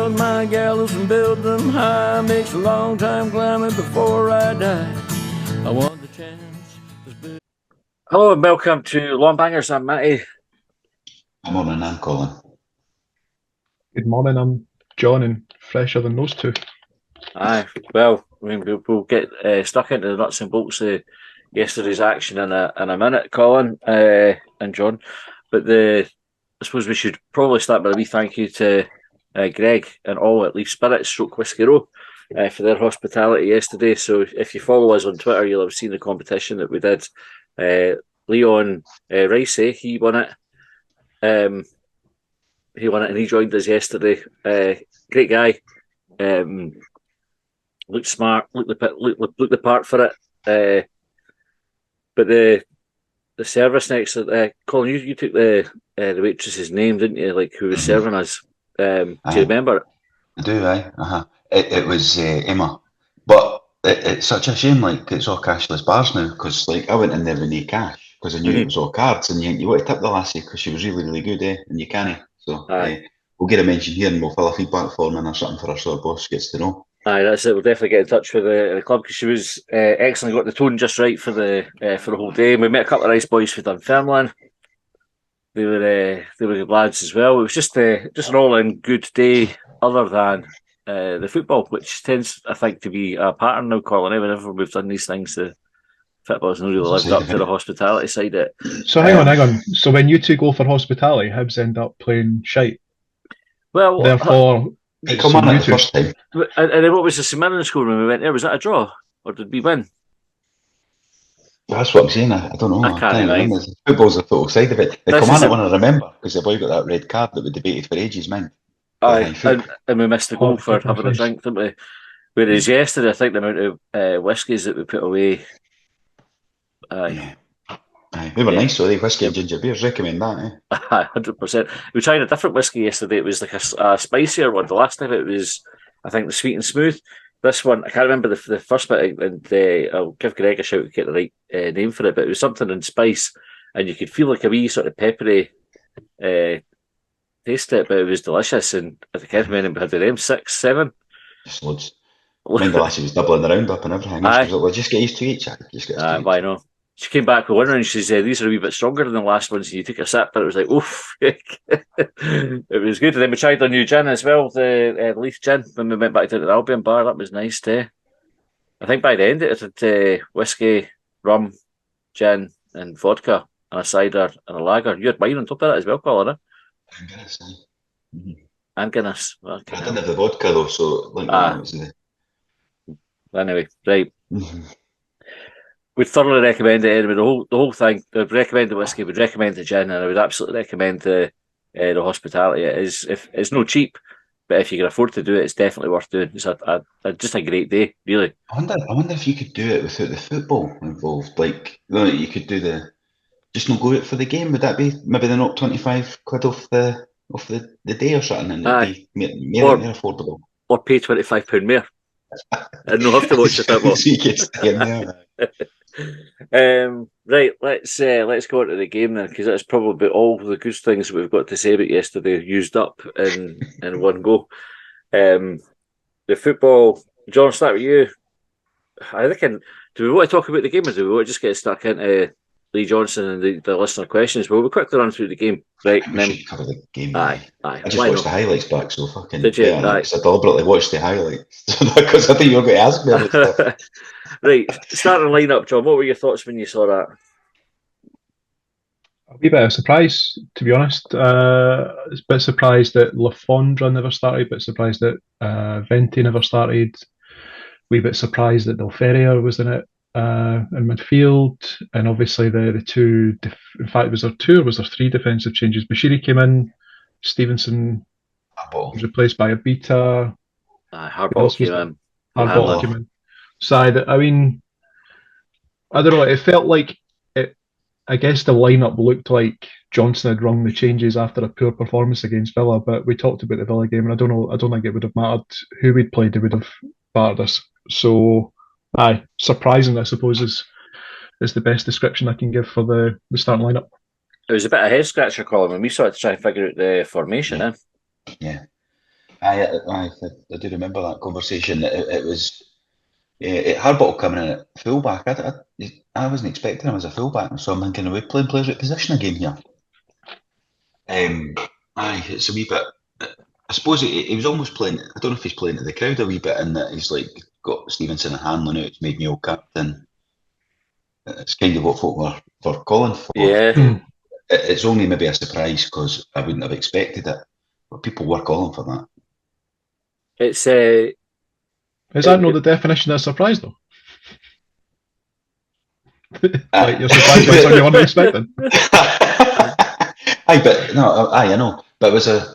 build my gallows and build them high. Makes a long time climbing before I die. I want the chance. Hello and welcome to Longbangers. I'm Matty. Good morning, I'm Colin. Good morning, I'm John, and fresher than those two. Aye, well, I mean, we'll get stuck into the nuts and bolts of yesterday's action in a minute, Colin and John. But I suppose we should probably start with a wee thank you to Greg and all at Leaf Spirit / Whiskey Row for their hospitality yesterday. So if you follow us on Twitter, you'll have seen the competition that we did. Leon Ricey, he won it. He won it and he joined us yesterday. Great guy. Looked smart, looked the part for it. But the service next, Colin, you took the waitress's name, didn't you? Like who was serving us? Do you remember it? I do, aye. It was Emma. But it's such a shame, like, it's all cashless bars now, because, like, I went in there with no cash, because I knew it was all cards, and you want to tip the lassie, because she was really, really good, and you can't. So, we'll get a mention here, and we'll fill a feedback form in or something for our sort of boss gets to know. Aye, that's it. We'll definitely get in touch with the club, because she was excellent, got the tone just right for the whole day. And we met a couple of nice boys from Dunfermline. They were good lads as well. It was just an all-in good day, other than the football, which tends, I think, to be a pattern now, Colin. Whenever we've done these things, the football's not really lived up to the hospitality side of it. So hang on. So when you two go for hospitality, Hibs end up playing shite. Well, therefore, they come on the first time. And then what was the St score when we went there? Was that a draw, or did we win? That's what I'm saying. I don't know. I can't remember. Football's the total side of it. They come on it when I remember, because the boy got that red card that we debated for ages, man. Aye, and we missed the goal for having a drink, didn't we? Whereas yesterday, I think the amount of whiskies that we put away. Aye, they were nice, so they whiskey and ginger beers. Recommend that, eh? 100%. We tried a different whiskey yesterday. It was like a spicier one. The last time it was, I think, the sweet and smooth. This one, I can't remember the first bit, and I'll give Greg a shout to get the right name for it, but it was something in spice, and you could feel like a wee sort of peppery taste it, but it was delicious. And I think how many had them? 6, 7? Just loads. Mind the lassie was doubling the roundup and everything. Aye. Well, just get used to each. Why not? She came back with one and she said, these are a wee bit stronger than the last ones. And you took a sip, but it was like, oof. It was good. And then we tried a new gin as well, the Leaf gin, when we went back to the Albion bar. That was nice too. I think by the end it had whiskey, rum, gin, and vodka, and a cider and a lager. You had wine on top of that as well, Colin, eh? And Guinness, aye. And Guinness. Well, I didn't have the vodka though, so anyway, right. We'd thoroughly recommend it anyway. The whole thing. We'd recommend the whiskey. We'd recommend the gin, and I would absolutely recommend the hospitality. It is, if it's no cheap, but if you can afford to do it, it's definitely worth doing. It's just a great day, really. I wonder if you could do it without the football involved. Like, you could do just not go out for the game. Would that be maybe they knock 25 quid off the day or something, and it'd be more affordable? Or pay £25 more and not have to watch the football. So you can stay in there. Right, let's go into the game then, because that's probably all the good things that we've got to say about yesterday used up in one go. The football, John, start with you. I reckon, do we want to talk about the game, or do we want to just get stuck into Lee Johnson and the listener questions? Well, we'll quickly run through the game, right? We should cover the game. Aye. I just watched the highlights back, so fucking. Did you? I deliberately watched the highlights because I think you were going to ask me about stuff. Right, starting lineup, John. What were your thoughts when you saw that? A wee bit of surprise, to be honest. A bit surprised that Lafondra never started, but surprised that Venti never started. Wee bit surprised that Del Ferrier was in it in midfield, and obviously the two. In fact, was there 2 or was there 3 defensive changes? Bashiri came in, Stevenson was replaced by Abita. Hardball came in. Side, I mean, I don't know. It felt like it. I guess the lineup looked like Johnson had rung the changes after a poor performance against Villa. But we talked about the Villa game, and I don't know. I don't think it would have mattered who we'd played. It would have battered us. So, surprising, I suppose, is the best description I can give for the starting lineup. It was a bit of a head scratcher, Colin, when we started to try and figure out the formation. Yeah. I do remember that conversation. It was Harbottle coming in at fullback. I wasn't expecting him as a fullback, so I'm thinking, are we playing players at position again here? It's a wee bit. I suppose he was almost playing. I don't know if he's playing to the crowd a wee bit, in that he's like got Stevenson and Hanlon out. It's made me all captain. It's kind of what folk were calling for. Yeah. It's only maybe a surprise because I wouldn't have expected it, but people were calling for that. It's Is that not the definition of surprise, though? Like, you're surprised by something you weren't expecting. I know, but it was a.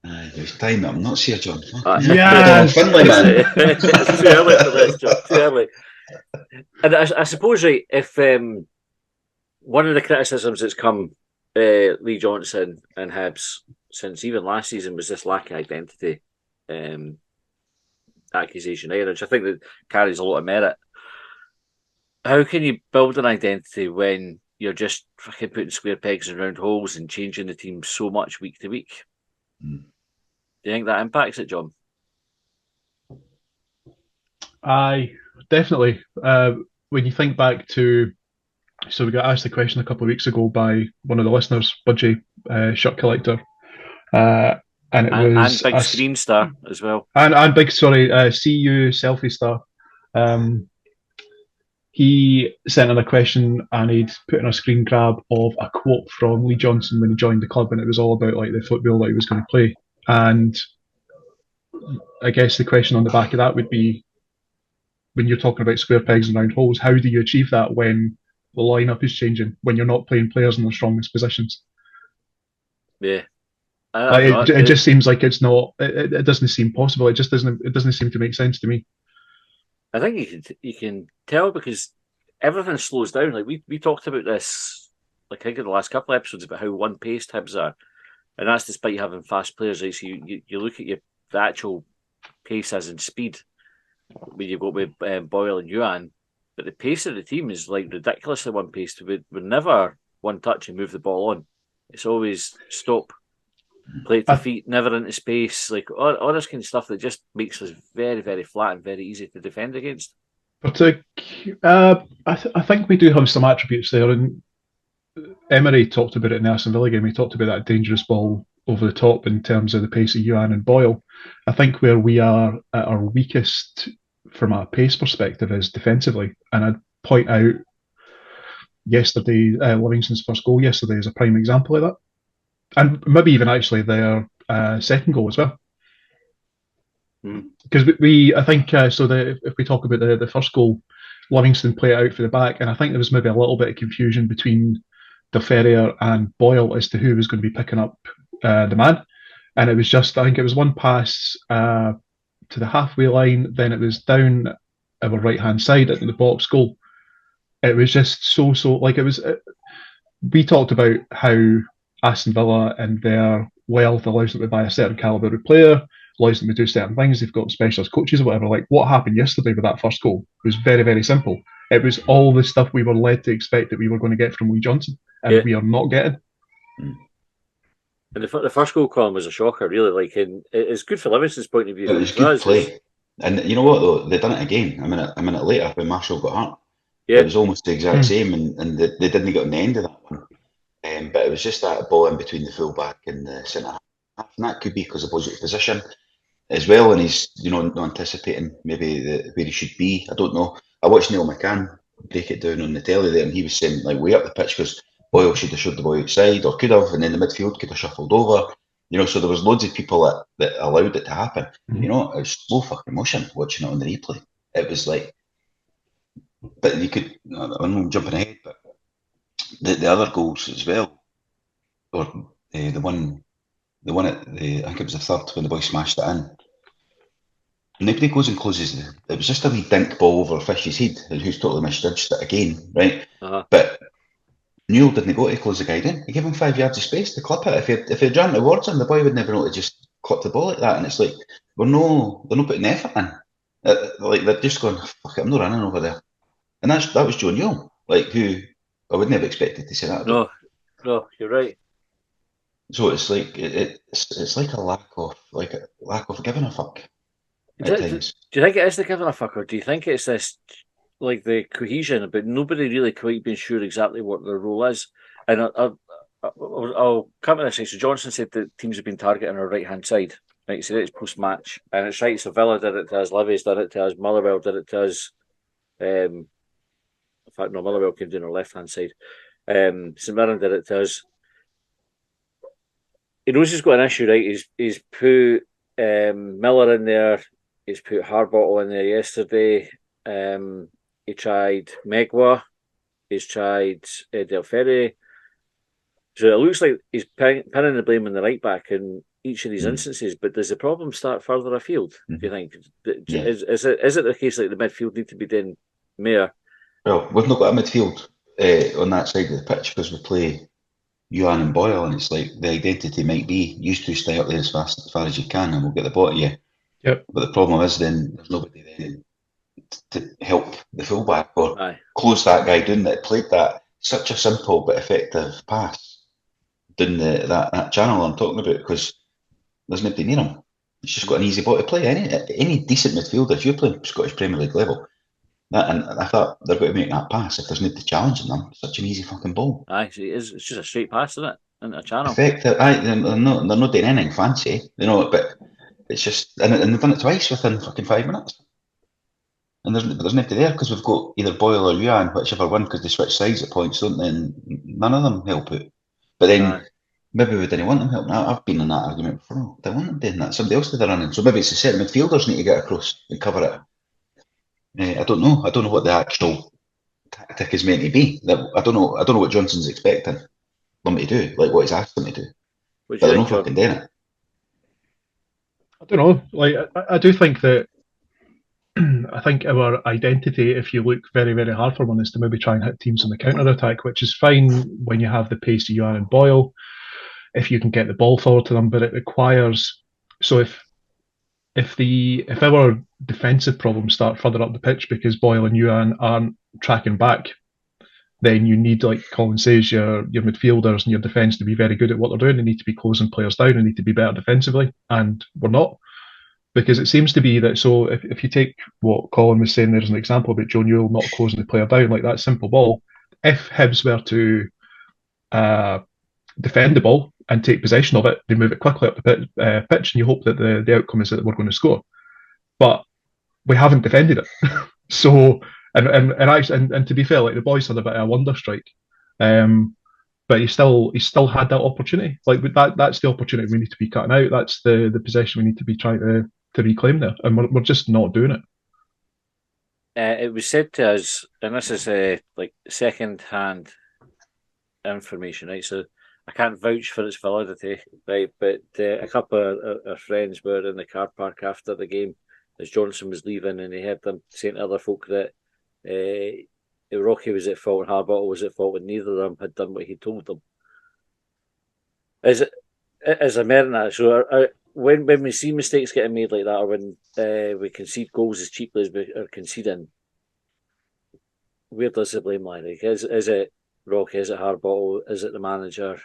There's time. I'm not sure, John. Yes! Finlay, man. It's too early for this, John. Too early. And I suppose, right, if one of the criticisms that's come Lee Johnson and Hibs since even last season was this lack of identity accusation, which I think that carries a lot of merit. How can you build an identity when you're just fucking putting square pegs in round holes and changing the team so much week to week? Do you think that impacts it, John? Aye, definitely. When you think back to, so we got asked the question a couple of weeks ago by one of the listeners, Budgie, shirt collector, and it was and big screen star as well, and big CU selfie star. He sent in a question and he'd put in a screen grab of a quote from Lee Johnson when he joined the club, and it was all about like the football that he was going to play. And I guess the question on the back of that would be, when you're talking about square pegs and round holes, how do you achieve that when the lineup is changing, when you're not playing players in their strongest positions? Yeah, it just seems like it's not. It doesn't seem possible. It just doesn't. It doesn't seem to make sense to me. I think you can tell because everything slows down. Like we talked about this, like I think in the last couple of episodes, about how one-paced Hibs are, and that's despite having fast players. Right? So you look at the actual pace as in speed when you've got with Boyle and Yuan, but the pace of the team is like ridiculously one-paced. We're never one touch and move the ball on. It's always stop, play to feet, never into space, like all this kind of stuff that just makes us very, very flat and very easy to defend against. But I think we do have some attributes there, and Emery talked about it in the Aston Villa game. He talked about that dangerous ball over the top in terms of the pace of Yuan and Boyle. I think where we are at our weakest from a pace perspective is defensively, and I'd point out yesterday, Livingston's first goal yesterday is a prime example of that. And maybe even actually their second goal as well. Because I think, if we talk about the first goal, Livingston play it out for the back, and I think there was maybe a little bit of confusion between De Ferrier and Boyle as to who was going to be picking up the man. And it was just, I think it was one pass to the halfway line, then it was down our right-hand side at the box goal. It was just so, like it was, we talked about how Aston Villa and their wealth allows them to buy a certain calibre of player, allows them to do certain things. They've got specialist coaches or whatever. Like what happened yesterday with that first goal was very, very simple. It was all the stuff we were led to expect that we were going to get from Lee Johnson, and we are not getting. And the first goal, Colin, was a shocker, really. Like, it's good for Livingston's point of view. It was good play. And you know what, though? They done it again a minute later when Marshall got hurt. Yeah. It was almost the exact same, and they didn't get on the end of that one. But it was just that ball in between the fullback and the centre half. And that could be because of opposite position as well. And he's, not anticipating maybe where he should be. I don't know. I watched Neil McCann break it down on the telly there, and he was saying, like, way up the pitch because Boyle should have showed the ball outside or could have, and then the midfield could have shuffled over. So there was loads of people that allowed it to happen. It was slow fucking motion watching it on the replay. It was like, but you could, I'm jumping ahead, but the other goals as well, or the one at I think it was the third when the boy smashed it in. Nobody goes and closes it. It was just a wee dink ball over Fish's head, who's totally misjudged it again, right? But Newell didn't go to close the guy down. He gave him 5 yards of space to clip it. If he'd run towards him, the boy would never know to just clip the ball like that. And it's like, they're not putting effort in. Like they're just going, fuck it, I'm not running over there. And that was Joe Newell, like who I wouldn't have expected to say that. No, you're right. So it's like it's like a lack of giving a fuck at Do times. you think it is the giving a fuck, or do you think it's this like the cohesion, but nobody really quite being sure exactly what their role is? And I'll come to this. So Johnson said that teams have been targeting our right hand side. Right, he said it's post match, and it's right. So Villa did it to us, Livy's did it to us, Motherwell did it to us. In fact, no, Motherwell came down our left hand side. St Mirren did it to us. He knows he's got an issue, right? He's put Miller in there. He's put Harbottle in there yesterday. He tried Megwa. He's tried Del Ferry. So it looks like he's pinning the blame on the right back in each of these instances. But does the problem start further afield? Do you think? Yeah. Is it the case like the midfield need to be doing more? Well, we've not got a midfield on that side of the pitch because we play Yuan and Boyle, and it's like the identity might be used to stay up there as far as you can, and we'll get the ball to you. Yep. But the problem is then there's nobody then to help the fullback or Aye. close that guy down that played that such a simple but effective pass down that channel I'm talking about, because there's nobody near him. He's just got an easy ball to play. Any decent midfielder, if you're playing Scottish Premier League level, and I thought they're going to make that pass if there's nobody challenging them. Such an easy fucking ball. Aye, it's just a straight pass, isn't it? Into a channel. Effective. They're not doing anything fancy, but it's just, and they've done it twice within fucking 5 minutes. And there's nobody there because we've got either Boyle or Yuan, whichever one, because they switch sides at points, don't they? And none of them help out. But then maybe we didn't want them helping out. I've been in that argument before. They want them doing that. Somebody else did the running. So maybe it's the certain midfielders need to get across and cover it. I don't know. I don't know what the actual tactic is meant to be. I don't know what Johnson's expecting them to do, like what he's asked them to do. But they're not fucking doing it. I don't know. Like I do think that I think our identity, if you look very, very hard for one, is to maybe try and hit teams on the counter attack, which is fine when you have the pace of Yuan and Boyle, if you can get the ball forward to them, but it requires, so if our defensive problems start further up the pitch because Boyle and Yuan aren't tracking back, then you need, like Colin says, your midfielders and your defence to be very good at what they're doing. They need to be closing players down. They need to be better defensively, and we're not. Because it seems to be that, so if you take what Colin was saying, there's an example about Joe Newell not closing the player down, like that simple ball. If Hibs were to defend the ball and take possession of it, they move it quickly up the pitch, and you hope that the outcome is that we're going to score. But we haven't defended it. So, and to be fair, like the boys had a bit of a wonder strike. But he still had that opportunity. Like that's the opportunity we need to be cutting out. That's the possession we need to be trying to reclaim there, and we're just not doing it. It was said to us, and this is like second-hand information, right? So I can't vouch for its validity, right? But a couple of our friends were in the car park after the game as Johnson was leaving, and he heard them saying to other folk that Rocky was at fault and Harbottle was at fault, and neither of them had done what he told them. Is a merit in that? So when we see mistakes getting made like that, or when we concede goals as cheaply as we are conceding, where does the blame lie? Like, is it Rocky? Is it Harbottle? Is it the manager?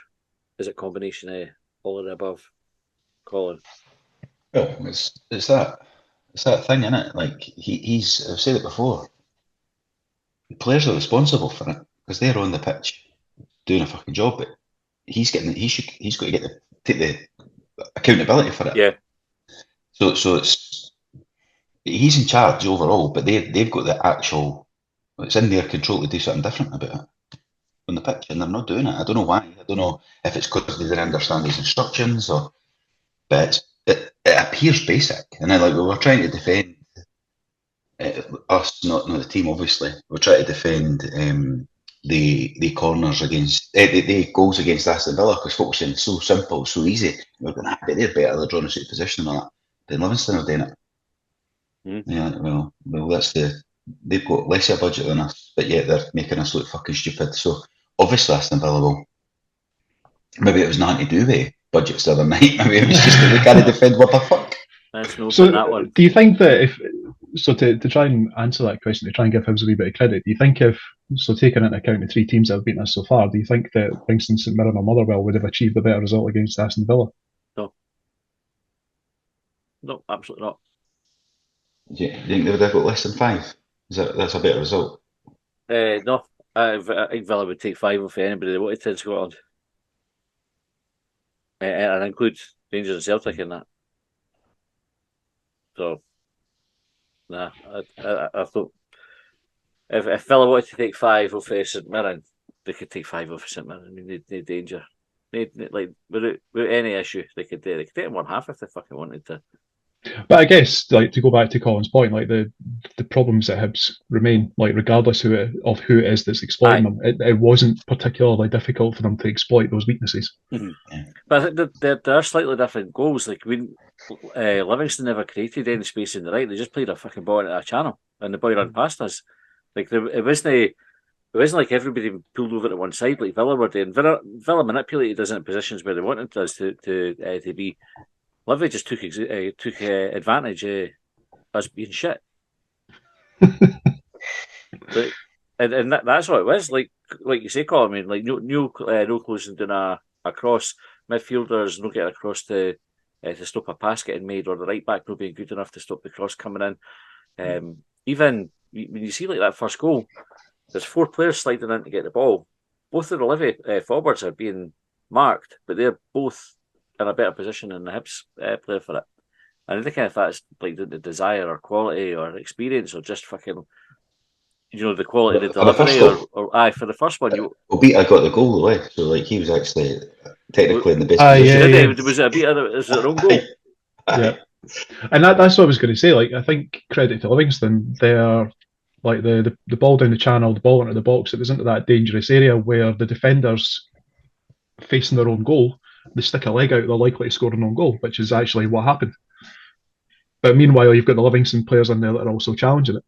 Is it a combination of all of the above? Colin? Well, it's that thing, isn't it? Like he's I've said it before. The players are responsible for it because they're on the pitch doing a fucking job, but he's got to take the accountability for it. Yeah. So it's he's in charge overall, but they've got the actual. It's in their control to do something different about it on the pitch, and they're not doing it. I don't know why. I don't know if it's because they didn't understand his instructions, but it appears basic. And then, like, we were trying to defend us, not the team. Obviously, we're trying to defend the corners against the goals against Aston Villa because folk were saying it's so simple, so easy. We're going, but they're better. They're drawing a straight position and all that. Then Livingston are doing it. Yeah, well, that's they've got less of a budget than us, but yet they're making us look fucking stupid. So obviously Aston Villa will. Maybe it was nothing to do with budgets the other night. Maybe it was just that we can't defend what the fuck. So that do you think that to try and answer that question, to try and give Hibs a wee bit of credit, do you think if So taking into account the 3 teams that have beaten us so far, do you think that Livingston, St Mirren or Motherwell would have achieved a better result against Aston Villa? No, absolutely not. Do you think they would have got less than 5? That's a better result? No, I think Villa would take 5 off anybody they wanted to in Scotland. And include Rangers and Celtic in that. So, nah, I thought if Villa wanted to take 5 off St Mirren, they could take 5 off St Mirren. I mean, no danger. Like without any issue, they could take them 1/2 if they fucking wanted to. But I guess, like, to go back to Colin's point, like the problems at Hibs remain, like, regardless of who it is that's exploiting them. It wasn't particularly difficult for them to exploit those weaknesses. Mm-hmm. But I think there are slightly different goals. Like Livingston never created any space in the right; they just played a fucking ball into a channel, and the boy ran past us. Like it wasn't like everybody pulled over to one side like Villa were doing. Villa manipulated us in positions where they wanted us to be. Livy just took advantage of us being shit. and that's what it was. Like you say, Colin, I mean, like no closing down a cross, midfielders no getting across to stop a pass getting made, or the right back not being good enough to stop the cross coming in. Even when you see like that first goal, there's 4 players sliding in to get the ball. Both of the Livy forwards are being marked, but they're both in a better position than the Hibs player for it. And I think if that's like the desire or quality or experience or just fucking, the quality of the delivery or for the first one. Obita got the goal away, so like he was actually technically in the best position. Yeah. Was it Obita? Is it their own goal? Yeah. And that's what I was going to say. Like, I think credit to Livingston, they're like the ball down the channel, the ball into the box, it was into that dangerous area where the defenders facing their own goal, they stick a leg out, they're likely to score an own goal, which is actually what happened. But meanwhile, you've got the Livingston players in there that are also challenging it.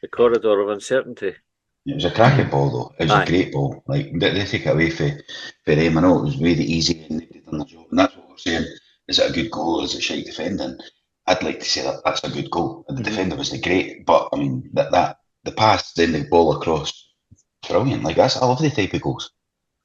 The corridor of uncertainty. It was a cracking ball, though. It was a great ball. Like, they take it away for him. I know it was really easy and they've done the job. And that's what we're saying. Is it a good goal or is it shite defending? I'd like to say that's a good goal. And the defender wasn't great. But, I mean, that the pass, then the ball across, brilliant. Like, I love the type of goals.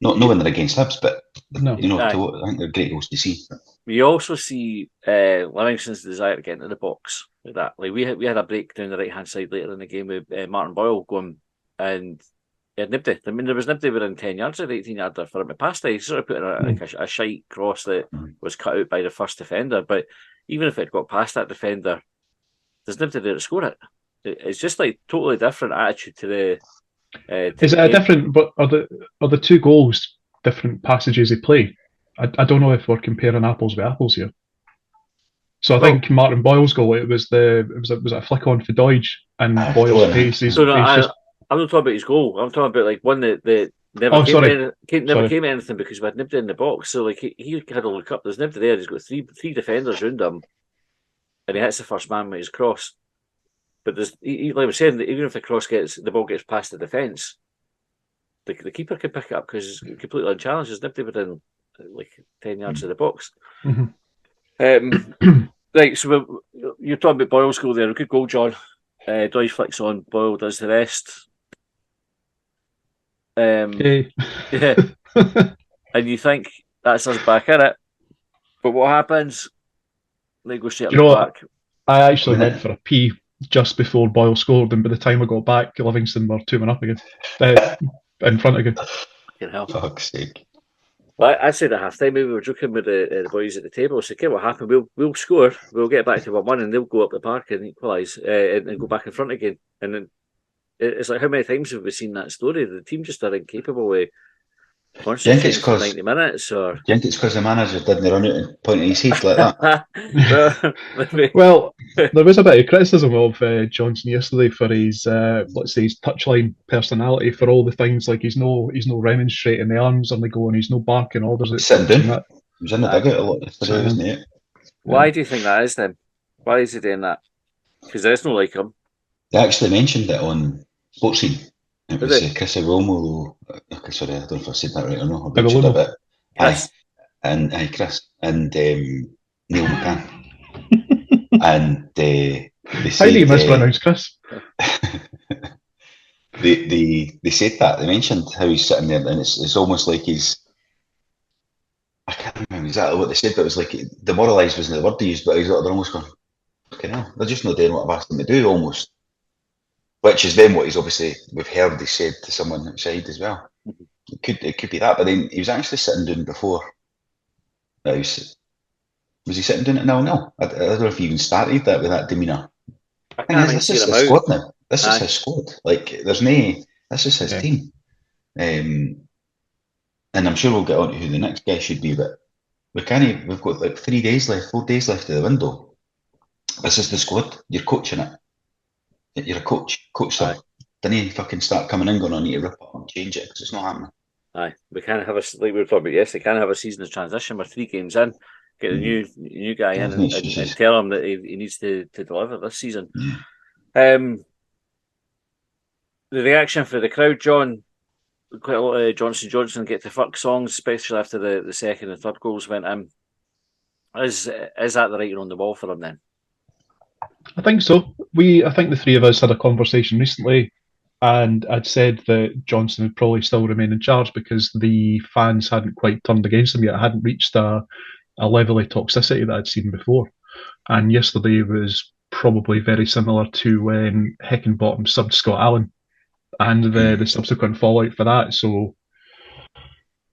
Not when they're against Hibs, but, I think they're great goals to see. We also see Livingston's desire to get into the box like that. Like we had a break down the right hand side later in the game with Martin Boyle going, and he had nobody. I mean, there was nobody within 10 yards of the 18 yarder for him to pass. He sort of put in a shite cross that was cut out by the first defender. But even if it got past that defender, there's nobody there to score it. It's just like totally different attitude to the. Is it a different? But are the 2 goals different passages of play? I don't know if we're comparing apples with apples here. So I think Martin Boyle's goal, it was a flick on for Deutsch and Boyle's pace. I'm not talking about his goal. I'm talking about like one that never came to anything because we had nobody in the box. So like he had a look up. There's nobody there. He's got three defenders around him, and he hits the first man with his cross. But there's, like I was saying, even if the ball gets past the defence, the keeper can pick it up because it's completely unchallenged. There's nobody within like 10 yards of the box. Right, so you're talking about Boyle's goal there. A good goal, John. Deutsch flicks on, Boyle does the rest. Yeah. And you think that's us back in it. But what happens? They go straight back. I actually went for a pee just before Boyle scored, and by the time I got back, Livingston were 2-1 up again. In front again. Fucking hell. Fuck's sake. Well, I said at half time we were joking with the boys at the table. So, okay, what happened? We'll score. We'll get back to 1-1, and they'll go up the park and equalise and go back in front again. And then it's like, how many times have we seen that story? The team just are incapable of concentrating for 90 minutes. Or do you think it's because the manager didn't run out and point at his head like that? Well, there was a bit of criticism of Johnson yesterday for his, let's say, his touchline personality, for all the things like he's no remonstrating the arms on the go and he's no barking orders. Sitting down. He was in the dugout a lot yesterday, wasn't he? Why do you think that is then? Why is he doing that? Because there's no like him. They actually mentioned it on Sports Scene. It was Chris Romolo. Sorry, I don't know if I said that right or not. I butchered a bit. Chris. Chris and Neil McCann. And they how do you mispronounce Chris? they said that they mentioned how he's sitting there, and it's almost like he's. I can't remember exactly what they said, but it was like demoralised wasn't the word they used, but they're almost going, "Fucking hell, they're just not doing what I've asked them to do," almost. Which is then what he's obviously we've heard he said to someone outside as well. It could be that, but then he was actually sitting down before. Was he sitting down at 0-0? I don't know if he even started that with that demeanour. I Thing can't is, mind this seeing is him his out. squad now. This is his squad. Like, there's no. This is his Yeah. team. And I'm sure we'll get on to who the next guy should be, but we've got like 3 days left, 4 days left of the window. This is the squad. You're coaching it. You're a coach. Coach them. Didn't fucking start coming in going, I need to rip up and change it because it's not happening. Aye, we can't have like we were talking about yesterday. Can't have a season of transition. We're 3 games in. Get a new guy in and tell him that he needs to deliver this season. The reaction for the crowd, John. Quite a lot of Johnson get to fuck songs, especially after the second and third goals went in. Is that the writing on the wall for him then? I think so. I think the three of us had a conversation recently, and I'd said that Johnson would probably still remain in charge because the fans hadn't quite turned against him yet. I hadn't reached a level of toxicity that I'd seen before. And yesterday was probably very similar to when Heckingbottom subbed Scott Allen and the subsequent fallout for that. So,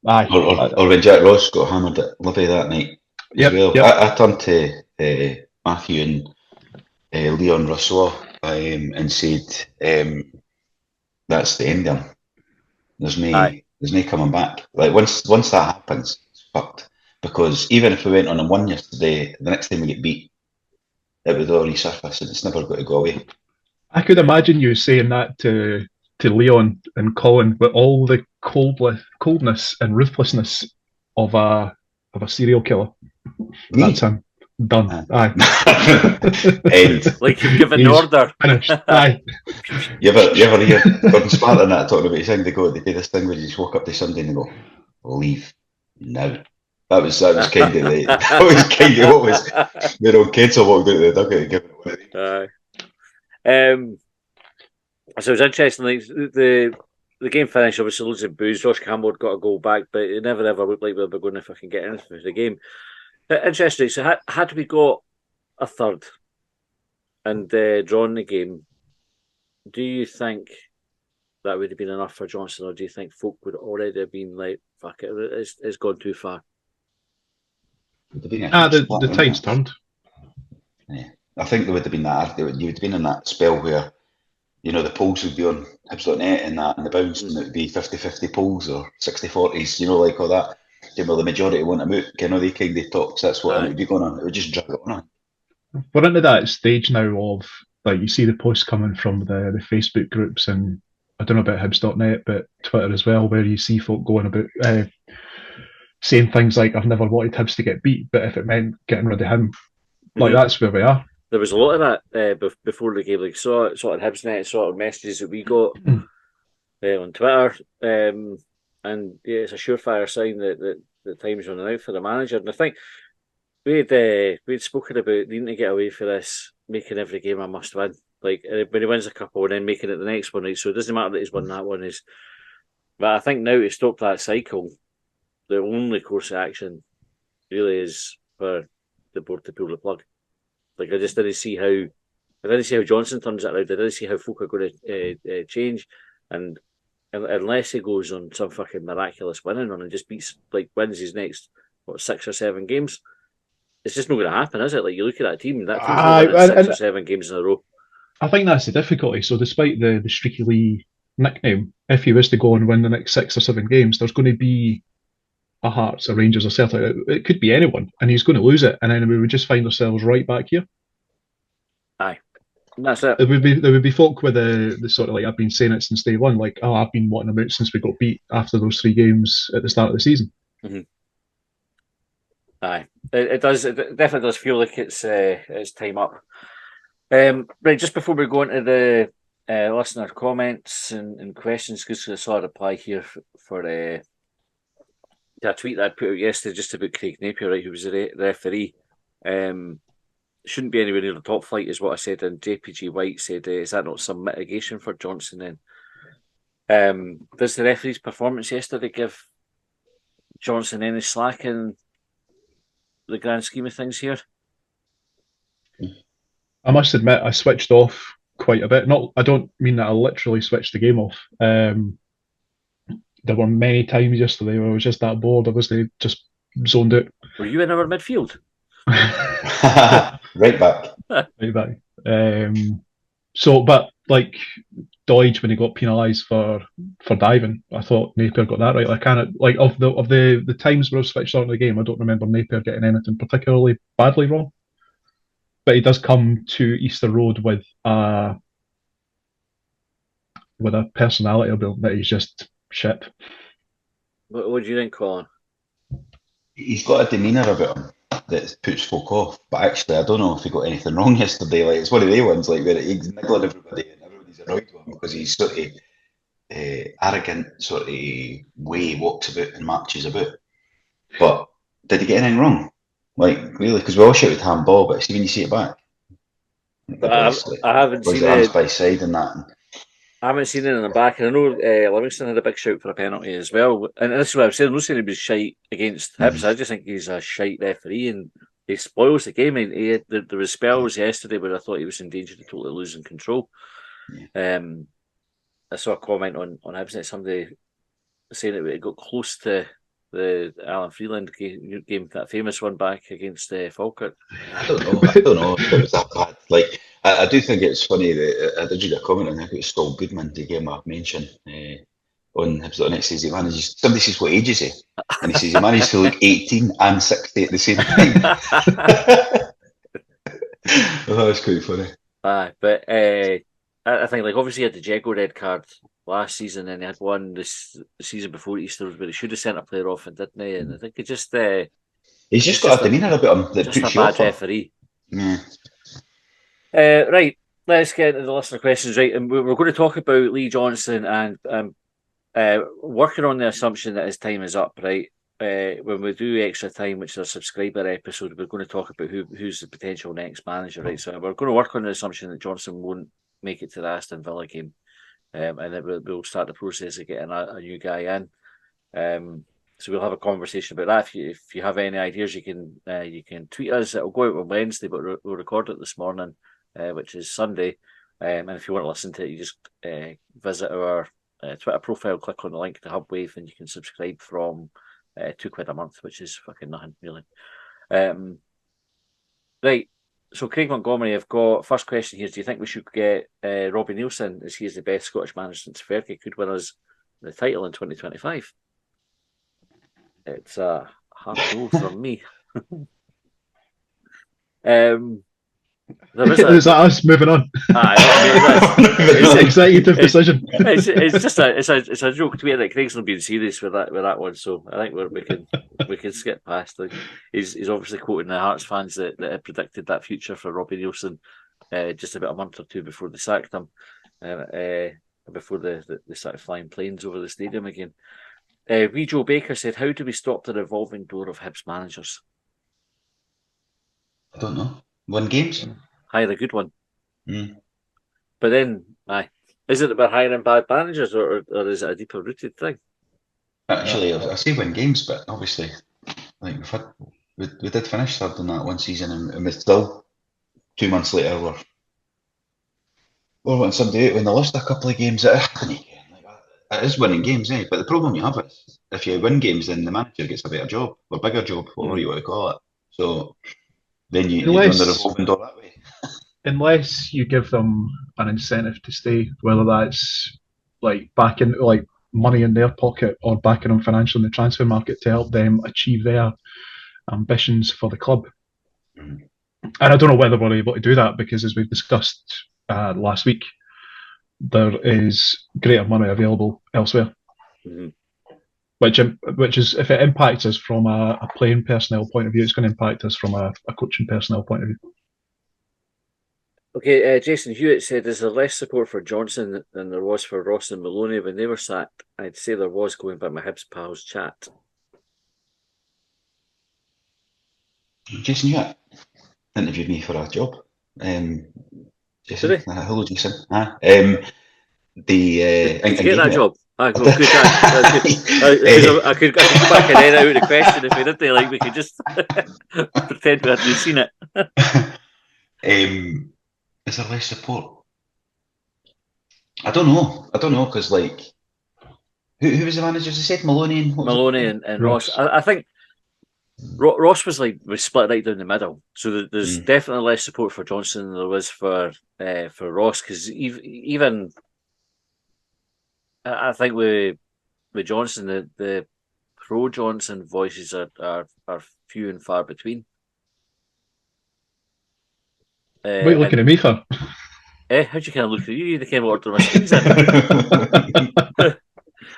aye. Or when Jack Ross got hammered at Livy that night as well. Yep. I turned to Matthew and Leon Russell and said, that's the end of him. There's no coming back. Like once that happens, it's fucked. Because even if we went on and won yesterday, the next time we get beat, it would all resurface and it's never got to go away. I could imagine you saying that to Leon and Colin with all the coldness and ruthlessness of a serial killer. That's him. Done. Aye. End. Like you've given the order. Finished. Aye. You ever hear Gordon Spartan that talking about saying they do this thing where you just walk up to somebody and they go, leave now. That was kind of what was their own Kensell walked out of the dugout and giving it away. So it was interesting. Like the game finished, obviously loads of boos. Josh Campbell got a goal back, but it never ever looked like we were going to fucking get anything for the game. Interesting. So had we got a third and drawn the game, do you think that would have been enough for Johnson, or do you think folk would already have been like, fuck it, it's gone too far? The tide's turned. Yeah. I think there would have been that. You would have been in that spell where, the polls would be on Hibs.net and that, and the bounce, and it would be 50-50 polls or 60-40s, like all that. Well, the majority want to move. They kind of talks. That's what it would be going on. It would just drag it on. We're into that stage now of, like, you see the posts coming from the Facebook groups, and I don't know about Hibs.net, but Twitter as well, where you see folk going about saying things like, I've never wanted Hibs to get beat, but if it meant getting rid of him, like, that's where we are. There was a lot of that before the game, like sort of Hibsnet, sort of messages that we got on Twitter, and yeah, it's a surefire sign that the time's running out for the manager. And I think we'd spoken about needing to get away for this, making every game a must win. Like when he wins a couple and then making it the next one, right? So it doesn't matter that he's won that one. But I think now to stop that cycle, the only course of action really is for the board to pull the plug. Like I didn't see how Johnson turns it around. I didn't see how folk are going to change, and unless he goes on some fucking miraculous winning run and just wins his next 6 or 7 games, it's just not going to happen, is it? Like you look at that team's not winning 6 or 7 games in a row. I think that's the difficulty. So despite the Streaky Lee nickname, if he was to go and win the next 6 or 7 games, there's going to be a Hearts, a Rangers, a Celtic. It could be anyone, and he's going to lose it, and then we would just find ourselves right back here. Aye, that's it. There would be folk with the sort of like, I've been saying it since day one, like, I've been wanting them out since we got beat after those 3 games at the start of the season. Mm-hmm. Aye, it does. It definitely does feel like it's time up. Right, just before we go into the listener comments and questions, because I saw a reply here for a tweet that I put out yesterday just about Craig Napier, right, who was the referee. Shouldn't be anywhere near the top flight, is what I said. And JPG White said, "Is that not some mitigation for Johnson then?" Does the referee's performance yesterday give Johnson any slack in the grand scheme of things here? I must admit, I switched off quite a bit. I don't mean that I literally switched the game off. There were many times yesterday where I was just that bored. I was just zoned out. Were you in our midfield? Right back. Right back. But like Doidge when he got penalised for diving, I thought Napier got that right. I kind of like of the times where I've switched on the game, I don't remember Napier getting anything particularly badly wrong. But he does come to Easter Road with a personality about him that he's just shit. What do you think, Colin? He's got a demeanour about him that puts folk off. But actually, I don't know if he got anything wrong yesterday. Like, it's one of the ones like where he's niggling everybody and everybody's annoyed with him because he's sort of arrogant sort of way he walks about and marches about. But did he get anything wrong? Like, really? Because we all shouted handball, but see when you see it back. I haven't seen it. By side and that. I haven't seen it in the back, and I know Livingston had a big shout for a penalty as well. And this is what I was saying. I'm not saying he was shite against Hibs. I just think he's a shite referee, and he spoils the game. There was spells yesterday where I thought he was in danger of totally losing control. I saw a comment on Hibs, somebody saying that it got close to the Alan Freeland game, that famous one back against Falkirk. I don't know if it was that bad. Like, I do think it's funny that I did read a comment on it. It was Stoll Goodman to give him a mention on Hibs. Next says he manages. Somebody says what age is he, and he says he managed to look 18 and 60 at the same time. That was quite funny. But I think, like, obviously he had the Jago red card last season, and he had one the season before Easter where he should have sent a player off and didn't he? And I think it just he's just got a demeanour about him that just puts a bad referee. Yeah. Right, let's get into the listener questions. Right, and we're going to talk about Lee Johnson and working on the assumption that his time is up. Right, when we do extra time, which is a subscriber episode, we're going to talk about who's the potential next manager. Right, so we're going to work on the assumption that Johnson won't make it to the Aston Villa game, and then we'll start the process of getting a new guy in. So we'll have a conversation about that. If you have any ideas, you can tweet us. It'll go out on Wednesday, but we'll record it this morning, which is Sunday. And if you want to listen to it, you just visit our Twitter profile, click on the link to Hubwave, and you can subscribe from £2 a month, which is fucking nothing really. Right. So Craig Montgomery, I've got first question here. Do you think we should get Robbie Neilson, as he is the best Scottish manager since Fergie could win us the title in 2025? It's a half goal from me. Is that us moving on? It's an executive decision. It's a joke to me that Craig's not being serious with that one, so I think we can skip past it. He's obviously quoting the Hearts fans that had predicted that future for Robbie Neilson just about a month or two before they sacked him, before they started flying planes over the stadium again. Wee Joe Baker said, "How do we stop the revolving door of Hibs managers?" I don't know. Win games? Hire a good one. But then, is it about hiring bad managers, or is it a deeper rooted thing? Actually, I say win games, but obviously, like we did finish third in that one season, and we're still 2 months later we're wanting somebody out when they lost a couple of games. It is winning games, eh? But the problem you have is if you win games, then the manager gets a better job or bigger job, whatever you want to call it. So then you run the revolving door that way. Unless you give them an incentive to stay, whether that's like backing like money in their pocket or backing them financially in the transfer market to help them achieve their ambitions for the club. And I don't know whether we're able to do that because, as we've discussed last week, there is greater money available elsewhere. Which is, if it impacts us from a playing personnel point of view, it's going to impact us from a coaching personnel point of view. Okay, Jason Hewitt said, "Is there less support for Johnson than there was for Ross and Maloney when they were sacked?" I'd say there was, going by my Hibs pals chat. Jason Hewitt interviewed me for a job. Jason, hello, Jason. Did you get that job? Well, good. I could go back and edit out the question if we did. Like we could just pretend we hadn't seen it. Is there less support? I don't know. I don't know because like who was the managers? They said Maloney and what was Maloney it? and Ross. Ross. I think Ross was split right down the middle. So there's definitely less support for Johnson than there was for Ross because even I think with Johnson the pro Johnson voices are few and far between. What are you looking at me for? How'd you kind of look at you? You kind of order my screens in.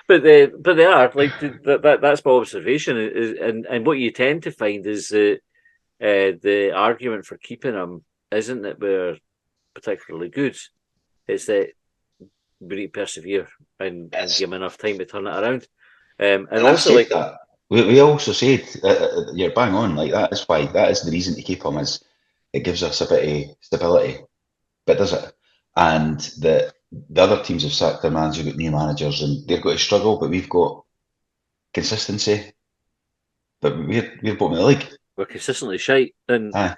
But they are like that's my observation is, and what you tend to find is that the argument for keeping them isn't that we're particularly good. It's that we need to persevere and give them enough time to turn it around. And also, like that. We also said you're bang on. Like that is why that is the reason to keep them is it gives us a bit of stability. But does it? And the other teams have sacked their managers, got new managers, and they've got to struggle. But we've got consistency. But we're bottom of the league. we're consistently shite, and Aye.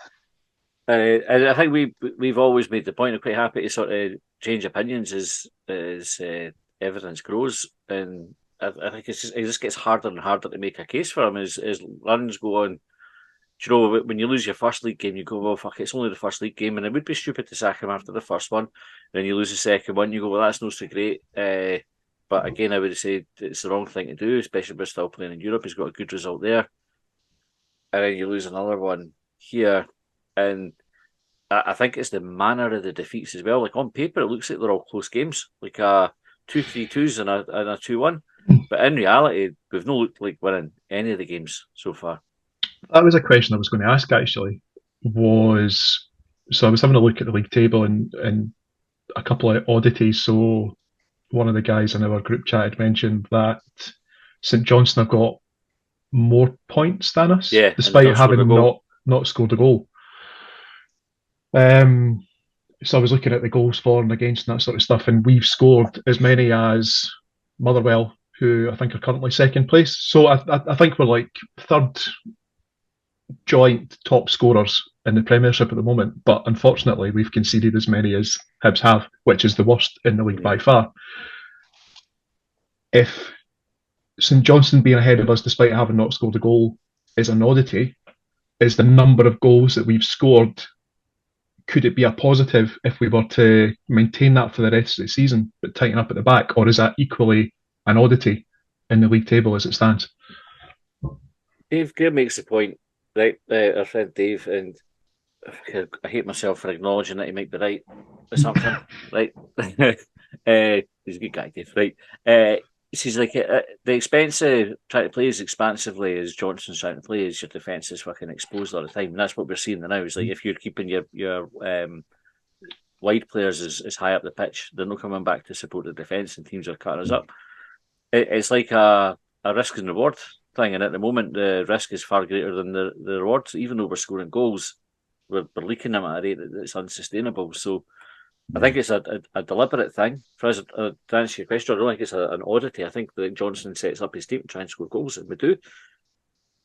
I think we've always made the point. I'm quite happy to sort of change opinions as evidence grows, and I think it just gets harder and harder to make a case for him as runs go on. Do you know, when you lose your first league game, you go, well, fuck, it's only the first league game, and it would be stupid to sack him after the first one. Then you lose the second one, you go, well, that's not so great. But again, I would say it's the wrong thing to do, especially if we're still playing in Europe. He's got a good result there. And then you lose another one here. And I think it's the manner of the defeats as well. Like on paper, it looks like they're all close games, like a 2-3-2s and a 2-1. But in reality, we've not looked like winning any of the games so far. That was a question I was going to ask actually. So I was having a look at the league table and a couple of oddities. So one of the guys in our group chat had mentioned that St Johnstone have got more points than us, Yeah, despite having not scored a goal. So I was looking at the goals for and against and that sort of stuff, and we've scored as many as Motherwell, who I think are currently second place. So I think we're like third joint top scorers in the Premiership at the moment, but unfortunately we've conceded as many as Hibs have, which is the worst in the league by far. If St Johnstone being ahead of us despite having not scored a goal is an oddity, is the number of goals that we've scored, could it be a positive if we were to maintain that for the rest of the season but tighten up at the back, or is that equally an oddity in the league table as it stands? Dave Greer makes the point, right? Our friend Dave, and I hate myself for acknowledging that he might be right or something, right? He's a good guy, Dave, right? He's like the expense of trying to play as expansively as Johnson's trying to play as your defence is fucking exposed all the time, and that's what we're seeing now. Is like if you're keeping your wide players as high up the pitch, they're not coming back to support the defence, and teams are cutting us up. It's like a risk and reward thing, and at the moment the risk is far greater than the reward. So even though we're scoring goals, we're leaking them at a rate that's unsustainable. So I think it's a deliberate thing. For us, to answer your question, I don't think it's an oddity. I think that Johnson sets up his team to try and score goals, and we do.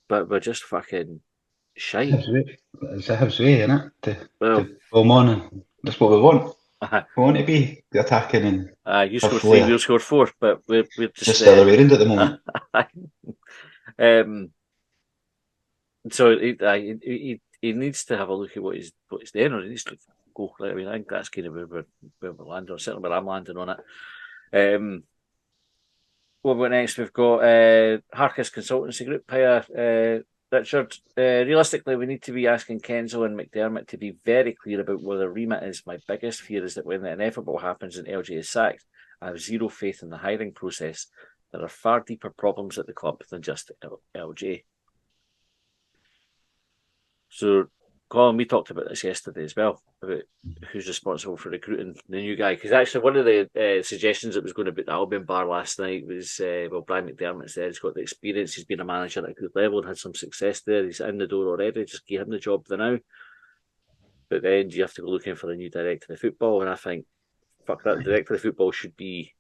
But we're just fucking shite. It's a Hibs way, isn't it? To film on, and that's what we want. We want to be attacking and you scored 3, we'll score 4, but we're just the other way around at the moment. So he needs to have a look at what he's doing, or he needs to go. I mean, I think that's kind of where we're landing, or certainly where I'm landing on it. What about next? We've got Harkis Consultancy Group. Hiya, Richard. Realistically, we need to be asking Kensell and McDermott to be very clear about what their remit is. My biggest fear is that when the inevitable happens and LJ is sacked, I have zero faith in the hiring process. There are far deeper problems at the club than just LJ. So, Colin, we talked about this yesterday as well, about who's responsible for recruiting the new guy. Because actually, one of the suggestions that was going to be at the Albion bar last night was, Brian McDermott said he's got the experience, he's been a manager at a good level and had some success there, he's in the door already, just give him the job for now. But then you have to go looking for a new director of football, and I think, fuck that, the director of football should be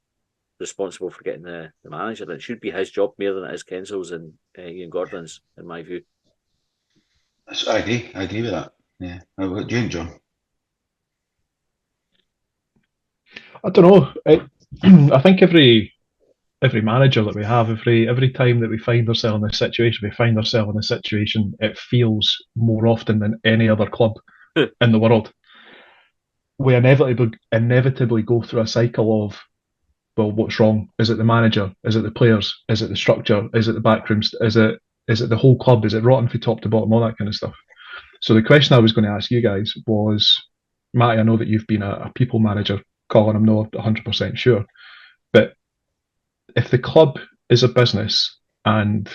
responsible for getting the manager. It should be his job more than it is Kensell's and Ian Gordon's, in my view. I agree with that. Yeah. How about you, John? I don't know. I think every manager that we have, every time that we find ourselves in a situation, it feels more often than any other club in the world. We inevitably go through a cycle of, well, what's wrong? Is it the manager? Is it the players? Is it the structure? Is it the backrooms? Is it the whole club? Is it rotten from top to bottom? All that kind of stuff. So the question I was going to ask you guys was, Matty, I know that you've been a people manager. Colin, I'm not 100% sure, but if the club is a business and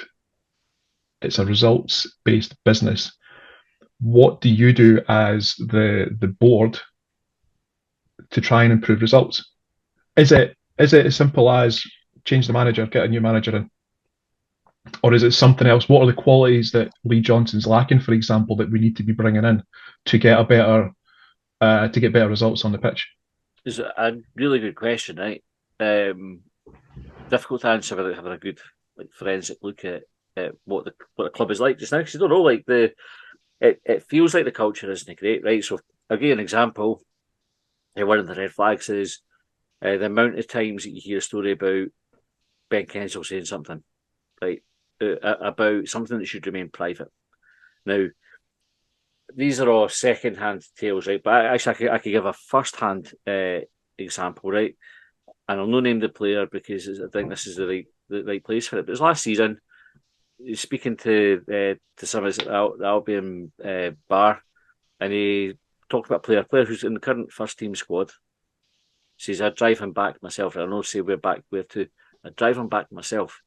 it's a results-based business, what do you do as the board to try and improve results? Is it as simple as change the manager, get a new manager in? Or is it something else? What are the qualities that Lee Johnson's lacking, for example, that we need to be bringing in to get better results on the pitch? It's a really good question, right? Difficult to answer without having a good forensic look at what the club is like just now, because you don't know. It feels like the culture isn't great, right? So I'll give you an example. One of the red flags is the amount of times that you hear a story about Ben Kensell saying something, right, about something that should remain private. Now, these are all second-hand tales, right? But actually, I could give a first-hand example, right? And I'll not name the player because I think this is the right place for it. But it was last season, speaking to some of the Albion bar, and he talked about a player who's in the current first team squad. Says, I'd drive him back myself. I don't say we're back where to. I'd drive him back myself,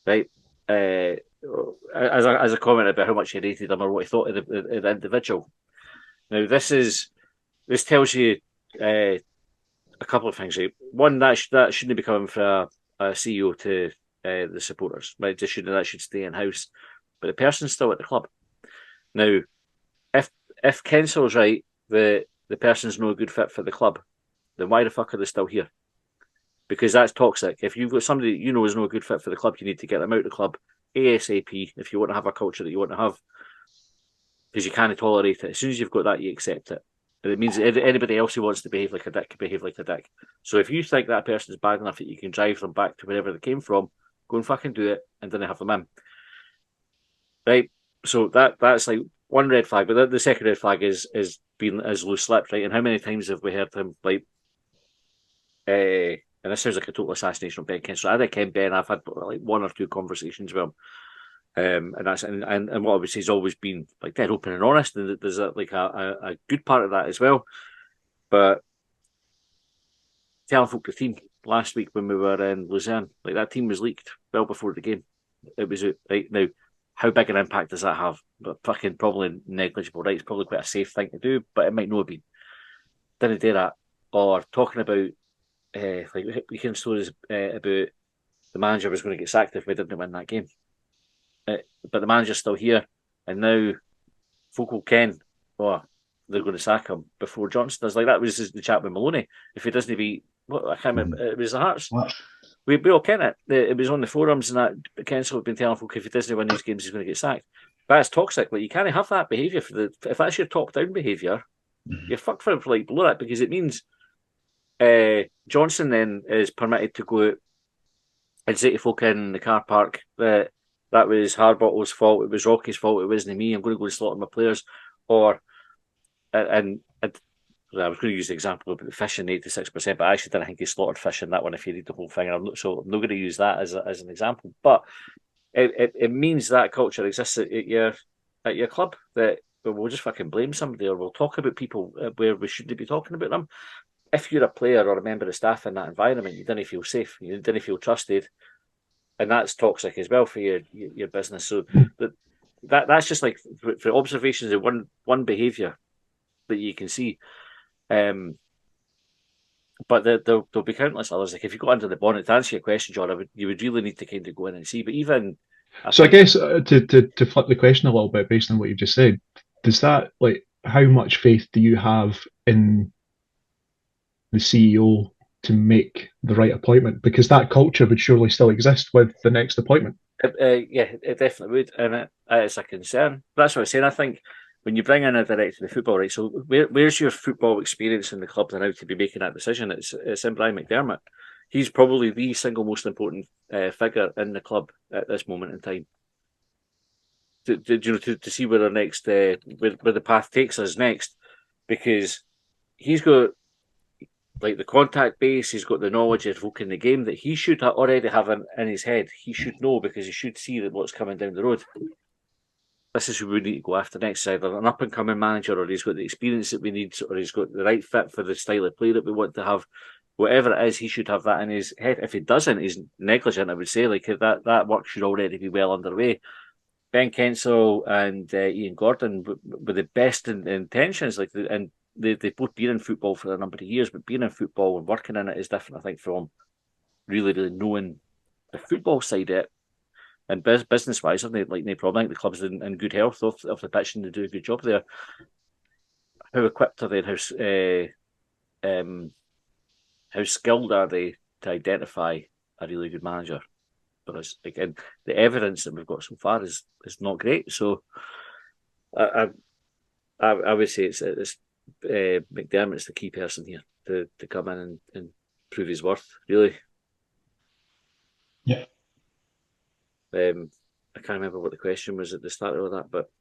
right? As a comment about how much he rated him or what he thought of the individual. Now, this tells you a couple of things, right? One, that shouldn't be coming from a CEO to the supporters, right? That should stay in house. But the person's still at the club. Now, if Kensell's right, the person's no good fit for the club, then why the fuck are they still here? Because that's toxic. If you've got somebody that you know is no good fit for the club, you need to get them out of the club ASAP if you want to have a culture that you want to have, because you can't tolerate it. As soon as you've got that, you accept it. And it means that anybody else who wants to behave like a dick can behave like a dick. So if you think that person's bad enough that you can drive them back to wherever they came from, go and fucking do it and then have them in. Right? So that's like one red flag. But the second red flag is being as loose-lipped, right? And how many times have we heard him and this sounds like a total assassination of Ben Kensell. I think Ken Ben, I've had like one or two conversations with him, and what I would say has always been like dead open and honest, and there's a good part of that as well. But telling folk the team last week when we were in Luzerne, like that team was leaked well before the game. It was right now. How big an impact does that have? But fucking probably negligible, right? It's probably quite a safe thing to do, but it might not have been. Didn't do that. Or talking about we hearing stories about the manager was going to get sacked if we didn't win that game. But the manager's still here, and now folk will ken, they're going to sack him before Johnson does. Like that was the chat with Maloney. If he doesn't beat, I can't remember, it was the Hearts. What? We all ken it. It was on the forums, and that Kensell had been telling folk if he doesn't win these games, he's going to get sacked. That's toxic. Like you can't have that behaviour if that's your top-down behaviour. You're fucked for below that, because it means Johnson then is permitted to go out and say to folk in the car park that was Harbottle's fault, it was Rocky's fault, it wasn't me, I'm going to go and slaughter my players. Or, and I was going to use the example of the fishing 86%, but I actually didn't think he slaughtered fish in that one if you read the whole thing. I'm not going to use that as an example. But it means that culture exists at your club, that we'll just fucking blame somebody, or we'll talk about people where we shouldn't be talking about them. If you're a player or a member of staff in that environment, you didn't feel safe, you didn't feel trusted, and that's toxic as well for your business. So that's just like for observations of one behaviour that you can see. But there'll be countless others. Like if you go under the bonnet, to answer your question, John, you would really need to kind of go in and see. But even I guess to flip the question a little bit based on what you've just said, does that, like, how much faith do you have in the CEO to make the right appointment, because that culture would surely still exist with the next appointment. Yeah, it definitely would, and it's a concern. That's what I'm saying. I think when you bring in a director of football, right? So where's your football experience in the club now to be making that decision? It's in Brian McDermott. He's probably the single most important figure in the club at this moment in time. To see where the next where the path takes us next, because he's got like the contact base, he's got the knowledge of evoking the game that he should already have in his head. He should know, because he should see that what's coming down the road. This is who we need to go after next. Either an up and coming manager, or he's got the experience that we need, or he's got the right fit for the style of play that we want to have. Whatever it is, he should have that in his head. If he doesn't, he's negligent, I would say. Like that work should already be well underway. Ben Kensell and Ian Gordon, with the best intentions, and they've both been in football for a number of years, but being in football and working in it is different, I think, from really, really knowing the football side of it. And business-wise, I've no problem. I think the club's in good health off the pitch, and they do a good job there. How equipped are they, and how skilled are they to identify a really good manager? But again, the evidence that we've got so far is not great. So I would say it's McDermott's the key person here to come in and prove his worth, really. Yeah. I can't remember what the question was at the start of that, but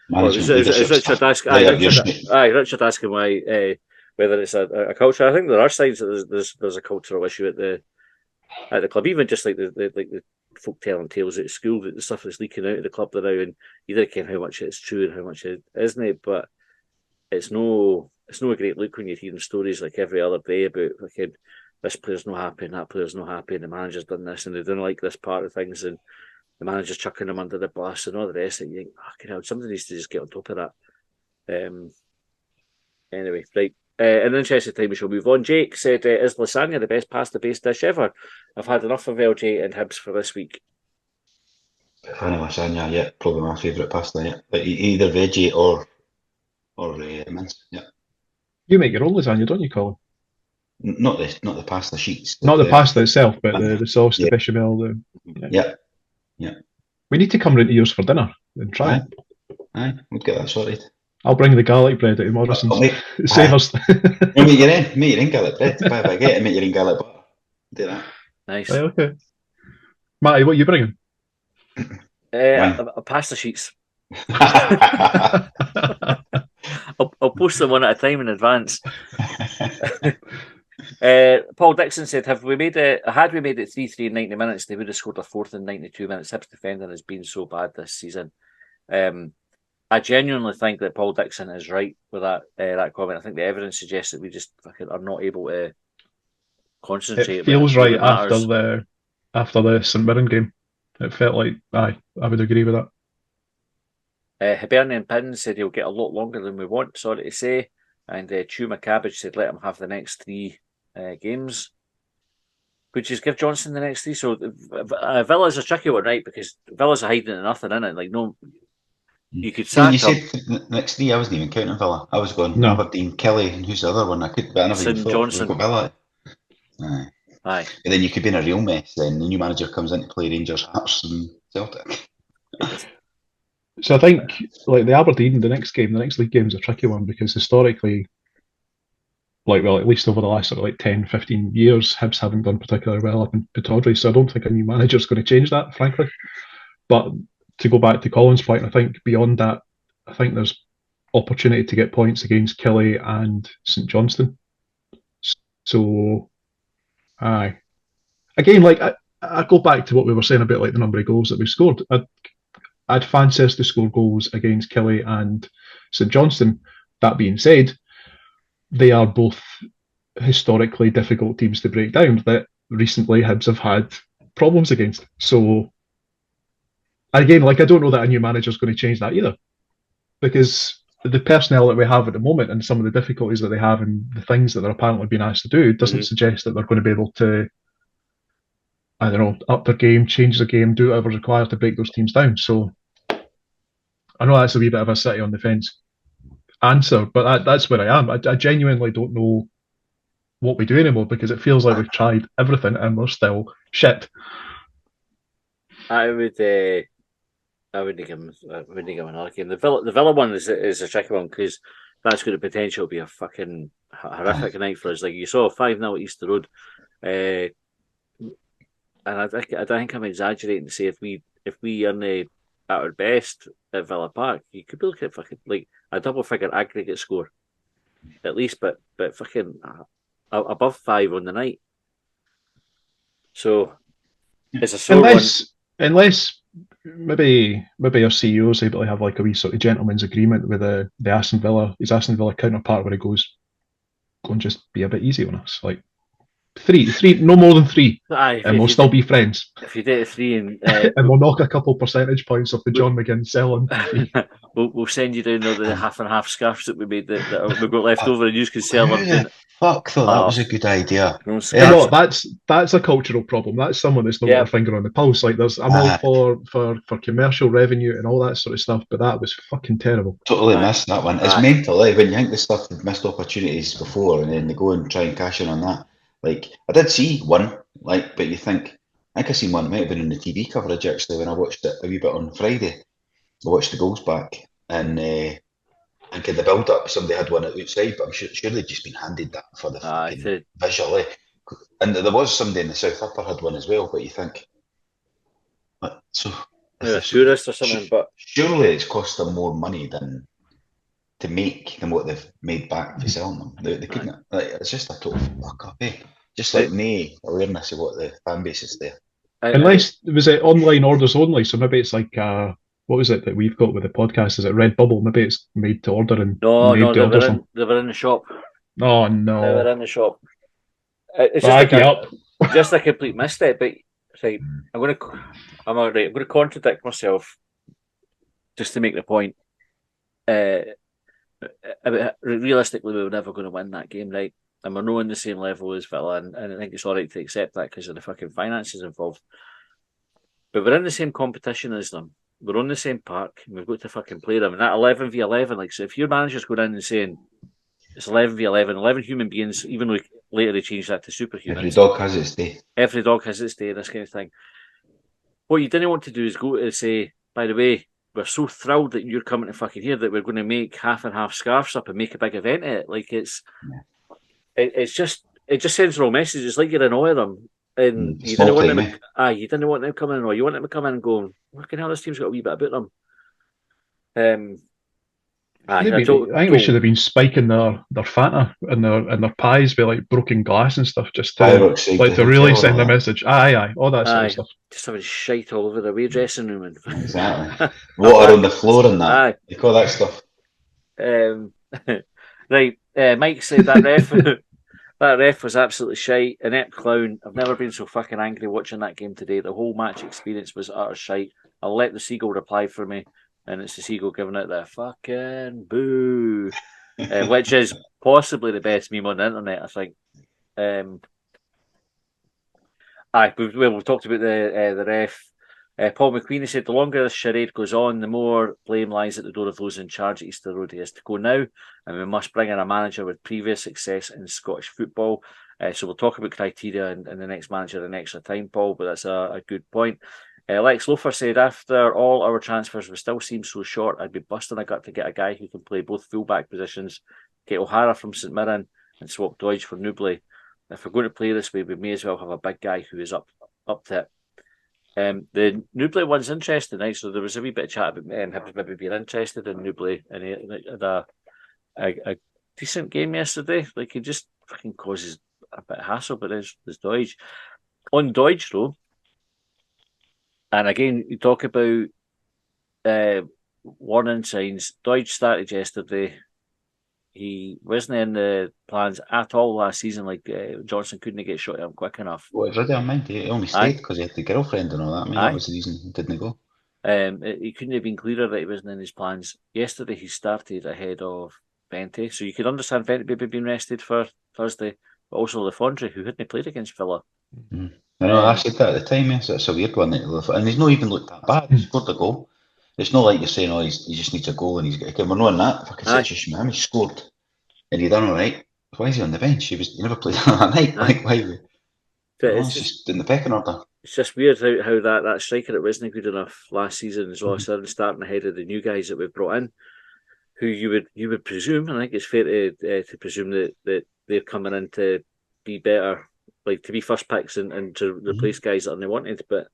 Management, is Richard asking? Richard asking why whether it's a culture. I think there are signs that there's a cultural issue at the club, even just like the folk telling tales at school, the stuff that's leaking out of the club now, and you don't care how much it's true and how much it isn't. But it's no a great look when you're hearing stories like every other day about like this player's not happy and that player's not happy and the manager's done this and they don't like this part of things and the manager's chucking them under the bus and all the rest. And you think, fucking hell, somebody needs to just get on top of that. Anyway, right. In the interest of time, we shall move on. Jake said, is lasagna the best pasta-based dish ever? I've had enough of LJ and Hibs for this week. Fan of lasagna, yeah, probably my favourite pasta, yeah. But either veggie or mince, yeah. You make your own lasagna, don't you, Colin? Not the pasta sheets. Not the pasta itself, but the sauce, the bechamel. Yeah. We need to come round to yours for dinner and try it. Aye, we'll get that sorted. I'll bring the garlic bread out of Morrison's. Save us. Make your own garlic bread. Buy a baguette and make your own garlic butter. Do that. Nice. Right, okay. Matty, what are you bringing? A pasta sheets. I'll post them one at a time in advance. Paul Dixon said, had we made it 3-3 in 90 minutes, they would have scored a fourth in 92 minutes. Hibs defending has been so bad this season. I genuinely think that Paul Dixon is right with that comment. I think the evidence suggests that we just fucking are not able to concentrate. It feels right after the St Mirren game. It felt like, I would agree with that. Hibernian Pin said he'll get a lot longer than we want, sorry to say. And Chew McCabbage said let him have the next 3 games, which is give Johnson the next 3. So Villa's a tricky one, right? Because Villa's hiding in nothing in it. Like, no, you could sack you said the next 3, I wasn't even counting Villa. I was going Aberdeen, Kelly, and who's the other one? I never even thought Johnson. Villa. Aye. And then you could be in a real mess. Then the new manager comes in to play Rangers, Hearts, and Celtic. So I think like the Aberdeen, the next league game is a tricky one because historically, at least over the last 10, 15 years, Hibs haven't done particularly well up in Pittodrie. So I don't think a new manager is going to change that, frankly. But to go back to Colin's point, I think beyond that, I think there's opportunity to get points against Killie and St Johnstone. So, aye. Again, I go back to what we were saying about the number of goals that we've scored. I'd fancy us to score goals against Killie and St Johnstone. That being said, they are both historically difficult teams to break down that recently Hibs have had problems against. So, again, I don't know that a new manager is going to change that either. Because the personnel that we have at the moment and some of the difficulties that they have and the things that they're apparently being asked to do doesn't suggest that they're going to be able to, I don't know, up their game, change the game, do whatever's required to break those teams down. So I know that's a wee bit of a city on the fence answer, but that's where I am. I genuinely don't know what we do anymore, because it feels like we've tried everything and we're still shit. I would. I wouldn't give him. I wouldn't give him another game. The Villa one is a tricky one because that's got the potential to be a fucking horrific night for us. Like you saw 5-0 at Easter Road, and I don't think I'm exaggerating to say if we are at our best at Villa Park, you could be looking at fucking like a double figure aggregate score at least, but fucking above 5 on the night. So it's a sore one. Unless maybe our CEO is able to have like a wee sort of gentleman's agreement with his Aston Villa counterpart, where he goes, go and just be a bit easy on us, like three, no more than 3, and we'll still be friends. If you did 3 and and we'll knock a couple percentage points off the John McGinn selling fee. we'll send you down the half and half scarves that we made that we've got left over, and you can sell them. Fuck, though, that was a good idea. No, that's a cultural problem. That's someone that's not got their finger on the pulse. Like I'm all for commercial revenue and all that sort of stuff, but that was fucking terrible. Totally missed that one. It's mental, when you think the stuff they've missed opportunities before, and then they go and try and cash in on that. Like I did see one, but you think I seen one. It might have been in the TV coverage actually when I watched it a wee bit on Friday. I watched the goals back and in the build up, somebody had one outside, but I'm sure they'd just been handed that for the fucking visually. And there was somebody in the South Upper had one as well, but you think, so a tourist or something, but surely it's cost them more money than what they've made back for selling them. They couldn't. It's just a total fuck up, eh? Just like no awareness of what the fan base is there. Unless was it online orders only? So maybe it's like what was it that we've got with the podcast? Is it Redbubble? Maybe it's made to order and no, they were in the shop. Oh no, they were in the shop. It's just a complete misstep. But right, I'm going to contradict myself just to make the point. Realistically, we were never going to win that game, right? And we're not on the same level as Villa, and I think it's all right to accept that because of the fucking finances involved. But we're in the same competition as them. We're on the same park. And we've got to fucking play them. And that 11v11, like, so if your manager's going in and saying it's 11v11, 11 human beings, even though later they changed that to superhumans. Every dog has its day. Every dog has its day, this kind of thing. What you didn't want to do is go to say, by the way, we're so thrilled that you're coming to fucking here that we're going to make half and half scarves up and make a big event of it. Like it just sends the wrong message. It's like you're in awe of them. And you didn't want them coming in, or you want them to come in and go, fucking hell, this team's got a wee bit about them. I think we should have been spiking their Fanta and their pies with like broken glass and stuff, just to really send a message. Aye, all that sort of stuff. Just having shite all over the away dressing room. Exactly. Water on the floor and that. Aye. You call that stuff. Right, Mike said that ref. That ref was absolutely shite. Inept clown. I've never been so fucking angry watching that game today. The whole match experience was utter shite. I'll let the seagull reply for me, and it's the seagull giving it the fucking boo, which is possibly the best meme on the internet, I think. We've talked about the ref. Paul McQueen said, the longer this charade goes on, the more blame lies at the door of those in charge at Easter Road. He has to go now, and we must bring in a manager with previous success in Scottish football. So we'll talk about criteria and the next manager in extra time, Paul, but that's a good point. Lex Loafer said, after all our transfers, we still seem so short. I'd be busting a gut to get a guy who can play both fullback positions, get O'Hara from St Mirren, and swap Doidge for Newbley. If we're going to play this way, we may as well have a big guy who is up to it. The Newbley one's interesting, right? So there was a wee bit of chat about Hibs maybe being interested in Newbley, and he had a decent game yesterday. Like, he just fucking causes a bit of hassle, but there's Doidge. On Doidge, though, and again, you talk about warning signs. Doidge started yesterday. He wasn't in the plans at all last season. Like Johnson couldn't get shot at him quick enough. Well, it's already mind. He only stayed because he had the girlfriend and all that. I mean, that was the reason he didn't go. He couldn't have been clearer that he wasn't in his plans. Yesterday, he started ahead of Vente, so you could understand Vente maybe being rested for Thursday, but also Lefondre, who hadn't played against Villa. Mm-hmm. I know, I said that at the time, yes, it's a weird one. And he's not even looked that bad. He scored a goal. It's not like you're saying, he just needs a goal and he's got to come. We're not in that fucking situation, man. He scored and he done all right. Why is he on the bench? He never played that night. Aye. Like, why? But It's just in the pecking order. It's just weird how that striker that wasn't good enough last season is all of a sudden starting ahead of the new guys that we've brought in, who you would presume. I think it's fair to presume that they're coming in to be better, like to be first picks and to replace guys that are wanted. But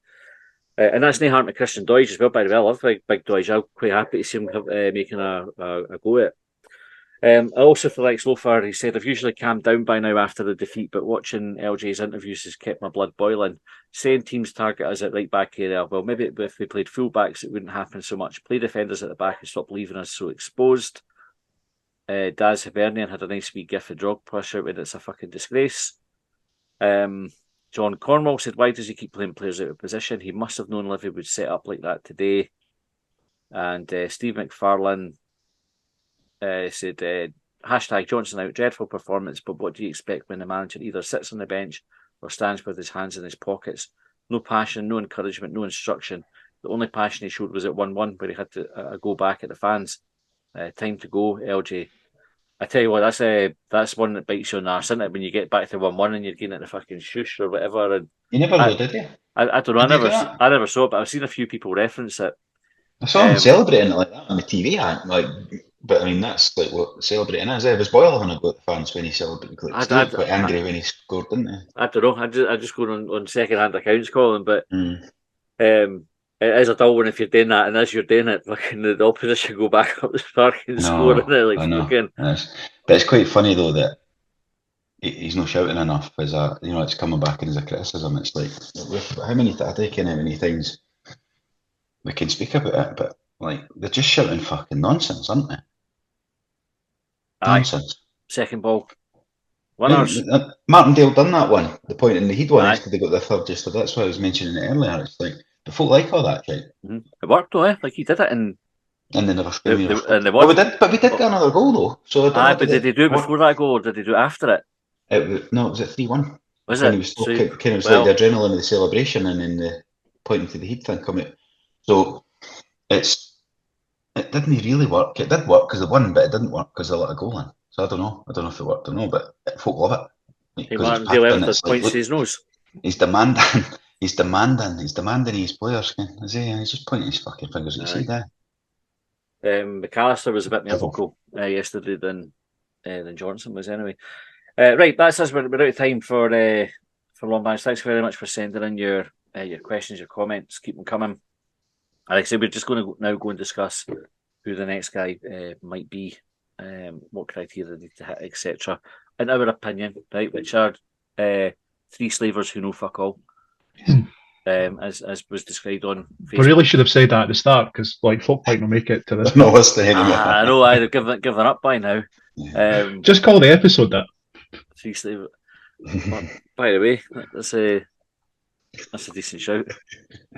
and that's no harm to Christian Doidge as well. By the way, I love big Doidge. I'm quite happy to see him making a go at it. I also feel like so far, he said, I've usually calmed down by now after the defeat, but watching LJ's interviews has kept my blood boiling. Saying teams target us at right back area, well, maybe if we played full-backs, it wouldn't happen so much. Play defenders at the back and stop leaving us so exposed. Daz Hibernian had a nice wee gif of Drogba shouting, it's a fucking disgrace. John Cornwall said, why does he keep playing players out of position? He must have known Livy would set up like that today. And Steve McFarlane said, hashtag Johnson out, dreadful performance, but what do you expect when the manager either sits on the bench or stands with his hands in his pockets? No passion, no encouragement, no instruction. The only passion he showed was at 1-1 where he had to go back at the fans. Time to go, LJ. I tell you what, that's one that bites you on the arse, isn't it? When you get back to 1-1 and you're getting at the fucking shush or whatever. And you never know, did you? I don't know. I never saw it, but I've seen a few people reference it. I saw him celebrating it like that on the TV. But I mean, that's like what celebrating is. It was boiling on about the fans when he celebrated. Like, quite angry when he scored, didn't he? I don't know. I just go on second-hand accounts, Colin. But it is a dull one if you're doing that, and as you're doing it, fucking the opposition go back up the park and score, isn't it? Like, I know. But it's quite funny though that he's not shouting enough. It's coming back in as a criticism. It's like how many times we can speak about it, but like they're just shouting fucking nonsense, aren't they? Nonsense. Second ball. Winners. Martindale done that one. The point in the heat one is because they got their third just. That's why I was mentioning it earlier. It's like the folk like all that shit. Mm-hmm. It worked though, eh? Like he did it and they never screamed. Well, we did get another goal though. So but did they do it before that goal or did they do it after it? It was at 3-1. Was it? It was still like the adrenaline of the celebration and then the pointing to the heat thing come out. So it didn't really work. It did work because they won, but it didn't work because they let a goal in. So I don't know if it worked or no, but folk love it. Hey, Martindale Everton points to his nose. He's demanding his players. Is he? He's just pointing his fucking fingers at you see that. McAllister was a bit more vocal yesterday than Johnson was anyway. Right, that's us. We're out of time for Longbangers. Thanks very much for sending in your questions, your comments. Keep them coming. Like I said, we're just going to now go and discuss who the next guy might be, what criteria they need to hit, etc. In our opinion, right, which are three slavers who know fuck all, as was described on Facebook. We really should have said that at the start because like folk might not make it to this. No, anymore. I know I'd have given up by now. Just call the episode that. Three slavers. By the way, that's a decent shout.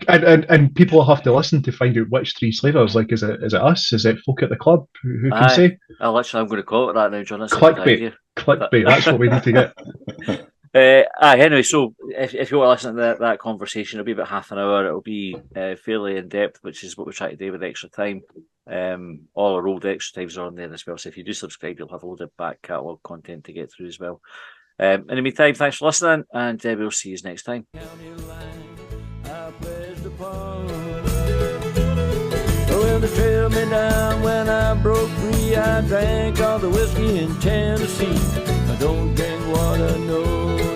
And people will have to listen to find out which three slavers. Like, is it us? Is it folk at the club? Who can say? I'm going to call it that now, John. That's clickbait. That's what we need to get. Anyway, so if you want to listen to that conversation, it'll be about half an hour. It'll be fairly in depth, which is what we're trying to do with extra time. All our old extra times are on there as well. So if you do subscribe, you'll have a load of back catalogue content to get through as well. In the meantime, thanks for listening, and we'll see you next time. Well, they trailed me down when I broke free. I drank all the whiskey in Tennessee. I don't drink water, no.